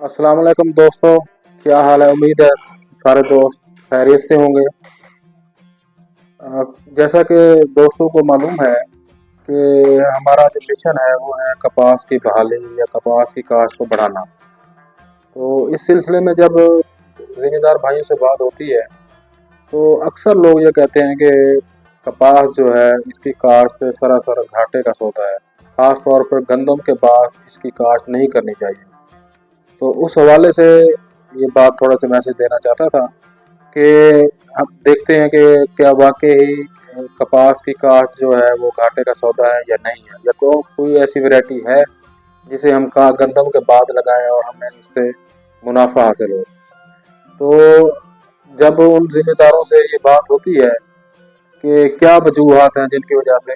अस्सलाम वालेकुम दोस्तों, क्या हाल है। उम्मीद है सारे दोस्त खैरियत से होंगे। जैसा कि दोस्तों को मालूम है कि हमारा जो मिशन है वो है कपास की बहाली या कपास की काश्त को बढ़ाना। तो इस सिलसिले में जब ज़िम्मेदार भाइयों से बात होती है तो अक्सर लोग ये कहते हैं कि कपास जो है इसकी काश्त सरासर घाटे का सौदा है। ख़ास तौर पर गंदम के बाद इसकी काश्त नहीं करनी चाहिए। तो उस हवाले से ये बात थोड़ा सा मैसेज देना चाहता था कि अब देखते हैं कि क्या वाकई कपास की काश्त जो है वो घाटे का सौदा है या नहीं है, या कोई ऐसी वैरायटी है जिसे हम का गंदम के बाद लगाएं और हमें उससे मुनाफा हासिल हो। तो जब उन जिम्मेदारों से ये बात होती है कि क्या वजूहात हैं जिनकी वजह से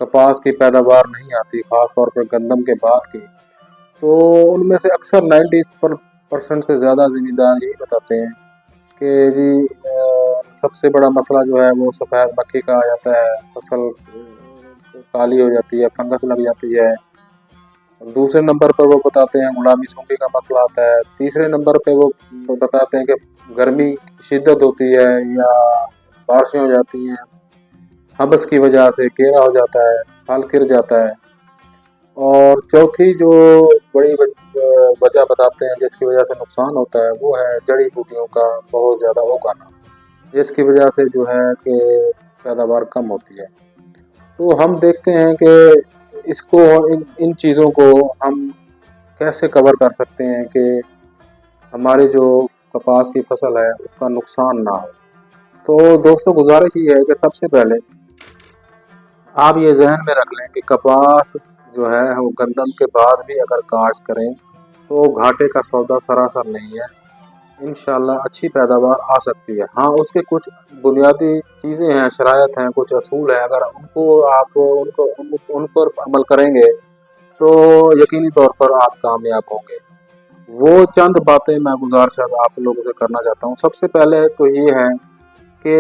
कपास की पैदावार नहीं आती, ख़ास तौर पर गंदम के बाद की, तो उनमें से अक्सर 90% से ज़्यादा ज़िम्मेदार यही बताते हैं कि जी सबसे बड़ा मसला जो है वो सफ़ेद मक्खी का आ जाता है। फसल काली हो जाती है, फंगस लग जाती है। दूसरे नंबर पर वो बताते हैं गुलाबी सूंडी का मसला आता है। तीसरे नंबर पे वो बताते हैं कि गर्मी की शिद्दत होती है या बारिशें हो जाती हैं, हबस की वजह से केरा हो जाता है, फल गिर जाता है। और चौथी जो बड़ी वजह बताते हैं जिसकी वजह से नुकसान होता है वो है जड़ी बूटियों का बहुत ज़्यादा उगाना, जिसकी वजह से जो है कि पैदावार कम होती है। तो हम देखते हैं कि इसको इन चीज़ों को हम कैसे कवर कर सकते हैं कि हमारी जो कपास की फसल है उसका नुकसान ना हो। तो दोस्तों गुजारिश ये है कि सबसे पहले आप ये जहन में रख लें कि कपास जो है वो गंदम के बाद भी अगर काश्त करें तो घाटे का सौदा सरासर नहीं है। इंशाल्लाह अच्छी पैदावार आ सकती है। हाँ, उसके कुछ बुनियादी चीज़ें हैं, शरायत हैं, कुछ असूल हैं। अगर उन पर अमल करेंगे तो यकीनी तौर पर आप कामयाब होंगे। वो चंद बातें मैं गुजारिश आप लोगों से करना चाहता हूँ। सबसे पहले तो ये है कि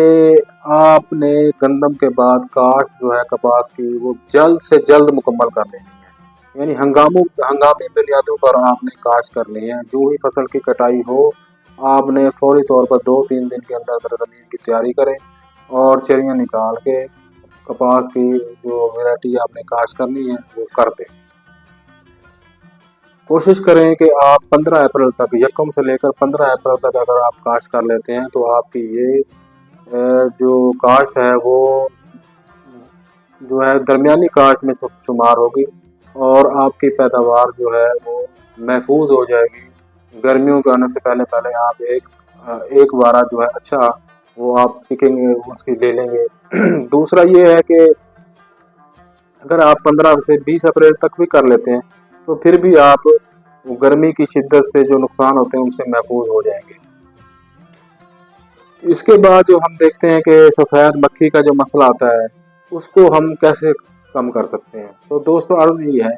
आपने गंदम के बाद काश्त जो है कपास की वो जल्द से जल्द मुकम्मल कर लेनी है। यानी हंगामी बुनियादों पर आपने काश्त करनी है। जो ही फसल की कटाई हो आपने फौरी तौर पर 2-3 दिन के अंदर ज़मीन की तैयारी करें और चरियाँ निकाल के कपास की जो वैरायटी आपने काश्त करनी है वो कर दें। कोशिश करें कि आप 15 अप्रैल तक, यकम से लेकर 15 अप्रैल तक अगर आप काश्त कर लेते हैं तो आपकी ये जो काश्त है वो जो है दरमियानी काश्त में शुमार होगी और आपकी पैदावार जो है वो महफूज हो जाएगी। गर्मियों के आने से पहले पहले आप एक वारा जो है अच्छा वो आप पिकेंगे, उसकी ले लेंगे। दूसरा ये है कि अगर आप 15 से 20 अप्रैल तक भी कर लेते हैं तो फिर भी आप गर्मी की शिद्दत से जो नुकसान होते हैं उनसे महफूज हो जाएंगे। इसके बाद जो हम देखते हैं कि सफ़ेद मक्खी का जो मसला आता है उसको हम कैसे कम कर सकते हैं। तो दोस्तों अर्ज़ ये है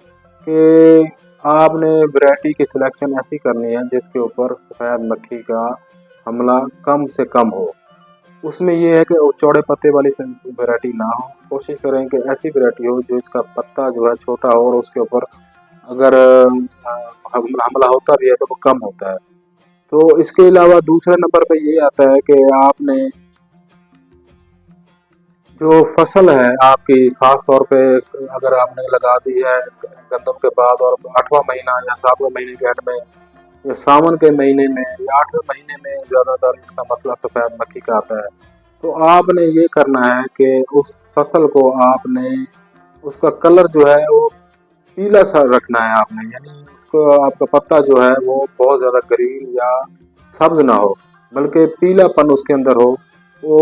कि आपने वैरायटी की सिलेक्शन ऐसी करनी है जिसके ऊपर सफ़ेद मक्खी का हमला कम से कम हो। उसमें ये है कि चौड़े पत्ते वाली वैरायटी ना हो। कोशिश करें कि ऐसी वैरायटी हो जो इसका पत्ता जो है छोटा हो और उसके ऊपर अगर हमला होता भी है तो वो कम होता है। तो इसके अलावा दूसरे नंबर पे ये आता है कि आपने जो फसल है आपकी, ख़ास तौर पे अगर आपने लगा दी है गंदम के बाद और 8वां महीना या 7वें महीने के एंड में या सावन के महीने में या 8वें महीने में ज़्यादातर इसका मसला सफ़ेद मक्खी का आता है। तो आपने ये करना है कि उस फसल को आपने उसका कलर जो है वो पीला सा रखना है आपने। यानी उसको आपका पत्ता जो है वो बहुत ज़्यादा ग्रीन या सब्ज ना हो बल्कि पीलापन उसके अंदर हो। वो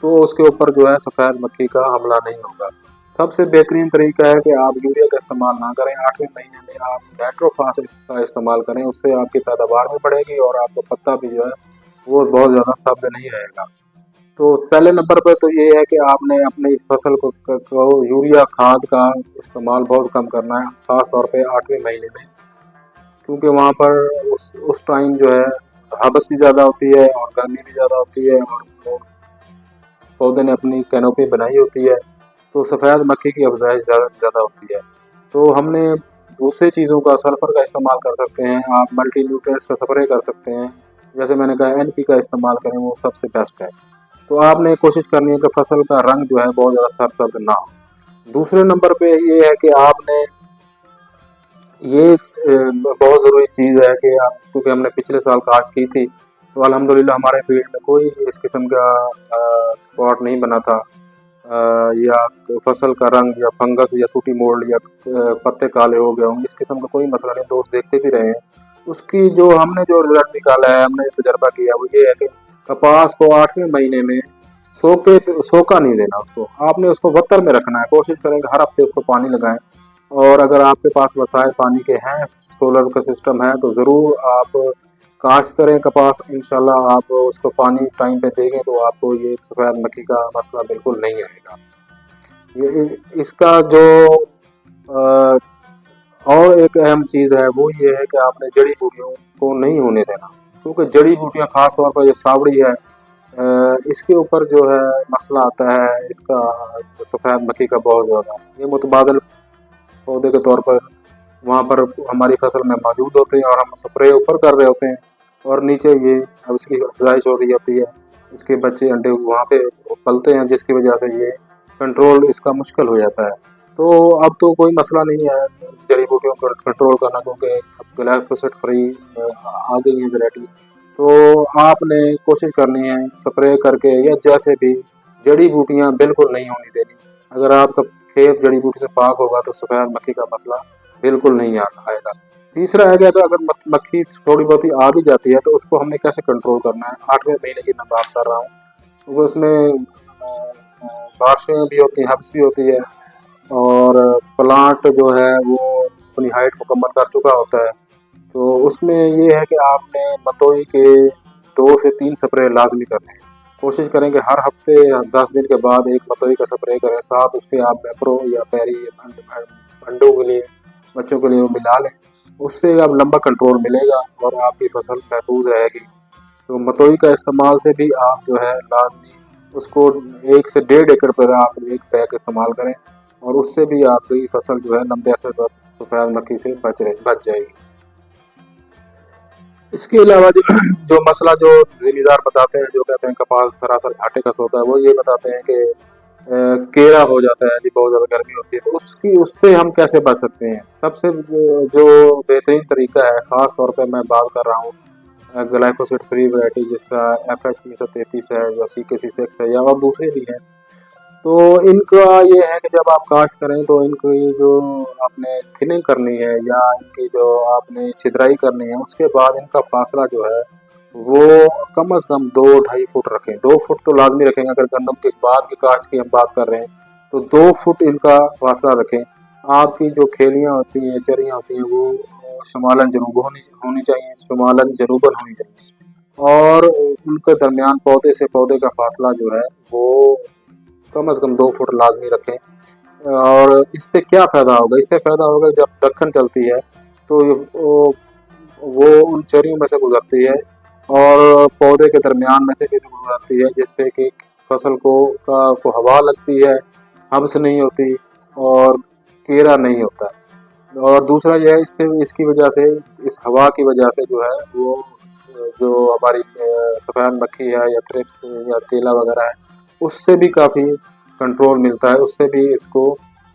तो उसके ऊपर जो है सफ़ेद मक्खी का हमला नहीं होगा। सबसे बेहतरीन तरीका है कि आप यूरिया का इस्तेमाल ना करें। 8वें महीने में आप नाइट्रोफास का इस्तेमाल करें, उससे आपकी पैदावार भी बढ़ेगी और आपका पत्ता भी जो है वो बहुत ज़्यादा सब्ज नहीं रहेगा। तो पहले नंबर पर तो ये है कि आपने अपनी फसल को यूरिया खाद का इस्तेमाल बहुत कम करना है, ख़ास तौर पे 8वें महीने में, क्योंकि वहाँ पर उस टाइम जो है हबस भी ज़्यादा होती है और गर्मी भी ज़्यादा होती है और पौधे ने अपनी कैनोपी बनाई होती है, तो सफ़ेद मक्खी की अफज़ाइश ज़्यादा से ज़्यादा होती है। तो हमने दूसरी चीज़ों का सल्फर का इस्तेमाल कर सकते हैं, आप मल्टी न्यूट्रिएंट्स का स्प्रे कर सकते हैं, जैसे मैंने कहा NP का इस्तेमाल करें, वो सबसे बेस्ट है। तो आपने कोशिश करनी है कि फसल का रंग जो है बहुत ज़्यादा सरसब्ज ना हो। दूसरे नंबर पे ये है कि आपने ये बहुत ज़रूरी चीज़ है कि आप, क्योंकि हमने पिछले साल काश्त की थी तो अल्हम्दुलिल्लाह हमारे फील्ड में कोई इस किस्म का स्पॉट नहीं बना था, या फसल का रंग या फंगस या सूटी मोल्ड या पत्ते काले हो गए होंगे, इस किस्म का कोई मसला नहीं। दोस्त देखते भी रहे हैं उसकी, जो हमने जो रिजल्ट निकाला है, हमने तजर्बा किया, वो ये है कि कपास को 8वें महीने में सोका नहीं देना, उसको आपने उसको वत्तर में रखना है। कोशिश करें कि हर हफ्ते उसको पानी लगाएं, और अगर आपके पास वसाइल पानी के हैं, सोलर का सिस्टम है, तो ज़रूर आप काश्त करें कपास। इंशाल्लाह आप उसको पानी टाइम पे देंगे तो आपको ये सफ़ेद मक्खी का मसला बिल्कुल नहीं आएगा। ये इसका जो और एक अहम चीज़ है वो ये है कि आपने जड़ी बूटियों को नहीं होने देना, क्योंकि जड़ी बूटियाँ ख़ास तौर पर जो सावड़ी है, इसके ऊपर जो है मसला आता है, इसका सफ़ेद मक्खी का बहुत ज़्यादा। ये मुतबादल पौधे के तौर पर वहाँ पर हमारी फसल में मौजूद होते हैं, और हम स्प्रे ऊपर कर रहे होते हैं, और नीचे ये अब इसकी अफजाइश हो रही होती है, इसके बच्चे अंडे वहाँ पे पलते हैं, जिसकी वजह से ये कंट्रोल इसका मुश्किल हो जाता है। तो अब तो कोई मसला नहीं है जड़ी बूटियों को कंट्रोल करना, क्योंकि अब ग्लाइफोसेट फ्री आ गई है वैरायटी। तो आपने कोशिश करनी है स्प्रे करके, या जैसे भी जड़ी बूटियाँ बिल्कुल नहीं होनी देनी। अगर आपका खेत जड़ी बूटी से पाक होगा तो सफ़ेद मक्खी का मसला बिल्कुल नहीं आएगा। तीसरा है कि अगर मक्खी थोड़ी बहुत ही आ भी जाती है तो उसको हमने कैसे कंट्रोल करना है। 8वें महीने की मैं बात कर रहा हूँ, क्योंकि उसमें बारिशें भी होती हैं, हब्स भी होती है, और प्लांट जो है वो अपनी हाइट मुकम्मल कर चुका होता है। तो उसमें ये है कि आपने मतोई के 2 से 3 स्प्रे लाजमी करने हैं। कोशिश करें कि हर हफ्ते या 10 दिन के बाद एक मतोई का स्प्रे करें, साथ उसके आप मैप्रो या पेरी अंडों के लिए, बच्चों के लिए वो मिला लें। उससे अब लंबा कंट्रोल मिलेगा और आपकी फसल महफूज रहेगी। तो मतोई का इस्तेमाल से भी आप जो है लाजमी उसको 1 से 1.5 एकड़ पर आप एक पैक इस्तेमाल करें, और उससे भी आपकी फसल जो है लंबे अरसे तक सफ़ेद मक्खी से बच जाएगी। इसके अलावा जो मसला जो ज़िम्मेदार बताते हैं, जो कहते हैं कपास सरासर घाटे का सोता है, वो ये बताते हैं कि केरा हो जाता है जी, बहुत ज़्यादा गर्मी होती है, तो उससे हम कैसे बच सकते हैं। सबसे जो बेहतरीन तरीका है, ख़ास तौर पे मैं बात कर रहा हूँ ग्लाइफोसेट फ्री वैरायटी, जिस तरह FH 333 है, या CKC6 है, या और दूसरे भी हैं। तो इनका ये है कि जब आप काश्त करें तो इनकी जो आपने थिनिंग करनी है, या इनकी जो आपने छिद्राई करनी है, उसके बाद इनका फासला जो है वो कम से कम 2-2.5 फुट रखें। 2 फुट तो लाजमी रखेंगे। अगर गंदम के बाद की काश्त की हम बात कर रहे हैं तो 2 फुट इनका फासला रखें। आपकी जो खेलियाँ होती हैं, चरियाँ होती हैं, वो शुमालन जनूब होनी चाहिए, शुमालन जनूबन होनी चाहिए, और उनके दरमियान पौधे से पौधे का फासला जो है वो कम से कम 2 फुट लाजमी रखें। और इससे क्या फ़ायदा होगा? इससे फ़ायदा होगा जब दक्कन चलती है तो वो उन चरियों में से गुजरती है, और पौधे के दरमियान में से भी गुजरती है, जिससे कि फसल को हवा लगती है, हब्स नहीं होती, और कीड़ा नहीं होता। और दूसरा यह है, इससे इसकी वजह से, इस हवा की वजह से जो है वो जो हमारी सफ़ेद मक्खी है, या थ्रिप्स या तीला वगैरह है, उससे भी काफ़ी कंट्रोल मिलता है, उससे भी इसको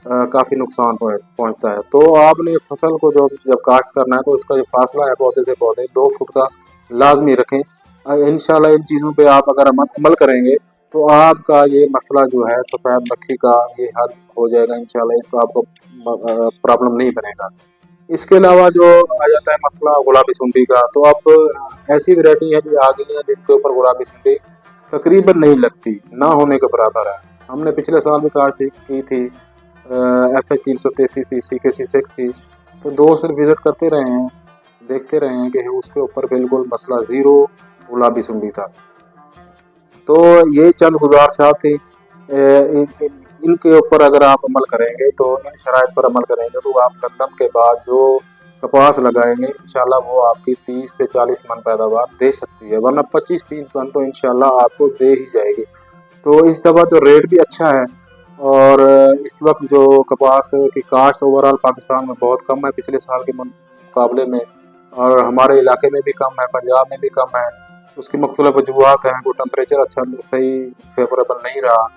काफ़ी नुकसान पहुंचता है। तो आपने फसल को जब काश्त करना है तो इसका जो फासला है पौधे से पौधे 2 फुट का लाजमी रखें। इंशाल्लाह इन चीज़ों पे आप अगर अमल करेंगे तो आपका ये मसला जो है सफ़ेद मक्खी का, ये हल हो जाएगा इंशाल्लाह। इसका आपको प्रॉब्लम नहीं बनेगा। इसके अलावा जो आ जाता है मसला गुलाबी सुंडी का, तो अब ऐसी वैरायटी है कि आ गई है जिनके ऊपर गुलाबी सुंडी तकरीबन नहीं लगती, ना होने के बराबर है। हमने पिछले साल भी काश्त की थी, FH 333 थी, CKC6 थी, तो दोस्त विज़िट करते रहे हैं, देखते रहे हैं कि उसके ऊपर बिल्कुल मसला ज़ीरो गुलाबी सुंडी था। तो ये चंद गुज़ारिशात थी। इनके ऊपर अगर आप अमल करेंगे, तो इन शराइत पर अमल करेंगे, तो आप गंदम के बाद जो कपास लगाएंगे इंशाल्लाह वो आपकी 30 से 40 मन पैदावार दे सकती है, वरना 25-30 मन तो इंशाल्लाह आपको दे ही जाएगी। तो इस दफ़ा तो रेट भी अच्छा है, और इस वक्त जो कपास की काश्त ओवरऑल पाकिस्तान में बहुत कम है पिछले साल के मुकाबले में, और हमारे इलाके में भी कम है, पंजाब में भी कम है। उसकी मुख्तलिफ वजूहत हैं, कोई टेम्परेचर अच्छा सही फेवरेबल नहीं रहा,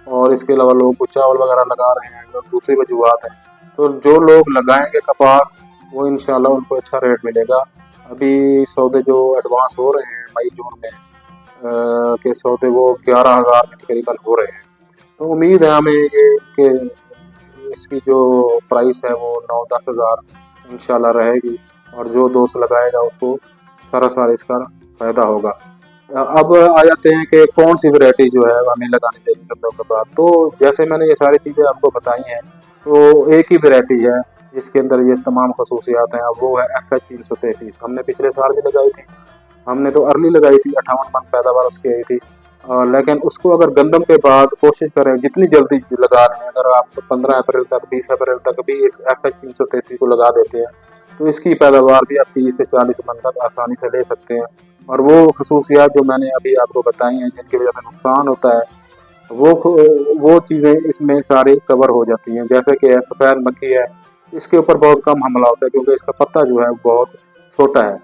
और इसके अलावा लोग कुछ चावल वगैरह लगा रहे हैं, और दूसरी वजूहत हैं। तो जो लोग लगाएंगे कपास वो इंशाल्लाह उनको अच्छा रेट मिलेगा। अभी सौदे जो एडवांस हो रहे हैं मई जून में के सौदे वो 11,000 में तकरीबन हो रहे हैं। तो उम्मीद है हमें ये कि इसकी जो प्राइस है वो 9-10 हज़ार इंशाल्लाह रहेगी, और जो दोस्त लगाएगा उसको सरासर इसका फ़ायदा होगा। अब आ जाते हैं कि कौन सी वैरायटी जो है हमें लगानी चाहिए गन्नों के बाद। तो जैसे मैंने ये सारी चीज़ें आपको बताई हैं, तो एक ही वैरायटी है जिसके अंदर ये तमाम खसूसियात हैं, वो है FH 333। हमने पिछले साल भी लगाई थी, हमने तो अर्ली लगाई थी, 58 मन पैदावार उसकी आई थी। लेकिन उसको अगर गंदम के बाद कोशिश करें जितनी जल्दी लगा लें, अगर आप 15 अप्रैल तक 20 अप्रैल तक भी इस FH 333 को लगा देते हैं तो इसकी पैदावार भी आप 30 से 40 मन तक आसानी से ले सकते हैं। और वो खसूसियात जो मैंने अभी आपको बताई हैं जिनकी वजह से नुकसान होता है, वो चीज़ें इसमें सारी कवर हो जाती हैं। जैसे कि सफ़ेद मक्खी है, इसके ऊपर बहुत कम हमला होता है क्योंकि इसका पत्ता जो है बहुत छोटा है।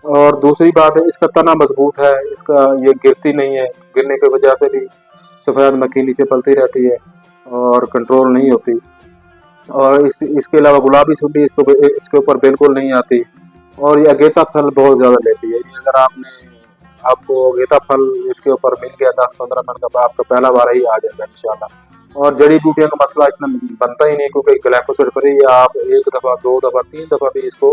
और दूसरी बात है इसका तना मजबूत है, इसका ये गिरती नहीं है, गिरने की वजह से भी सफ़ेद मक्खी नीचे पलती रहती है और कंट्रोल नहीं होती। और इसके अलावा गुलाबी सुंडी इसके ऊपर बिल्कुल नहीं आती, और ये अगेता फल बहुत ज़्यादा लेती है। ये अगर आपको अगेता फल इसके ऊपर मिल गया 10-15 मिनट का, आपका पहला बार ही आ जाएगा इंशाल्लाह। और जड़ी बूटियों का मसला इसमें बनता ही नहीं क्योंकि ग्लाइफोसेट फ्री आप 1 दफ़ा 2 दफ़ा 3 दफ़ा भी इसको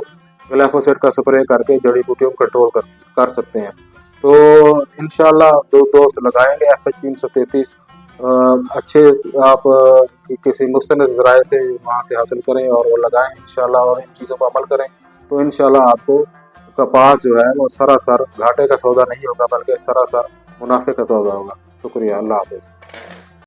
ग्लाइफोसेट का स्प्रे करके जड़ी बूटियों को कंट्रोल कर सकते हैं। तो इंशाल्लाह दो दोस्त लगाएंगे FH 333 अच्छे आप किसी मुस्तनद ज़राए से वहाँ से हासिल करें और वो लगाएं इंशाल्लाह, और इन चीज़ों पर अमल करें तो इंशाल्लाह आपको कपास जो है वो सरासर घाटे का सौदा नहीं होगा बल्कि सरासर मुनाफे का सौदा होगा। शुक्रिया, अल्लाह हाफ़िज़।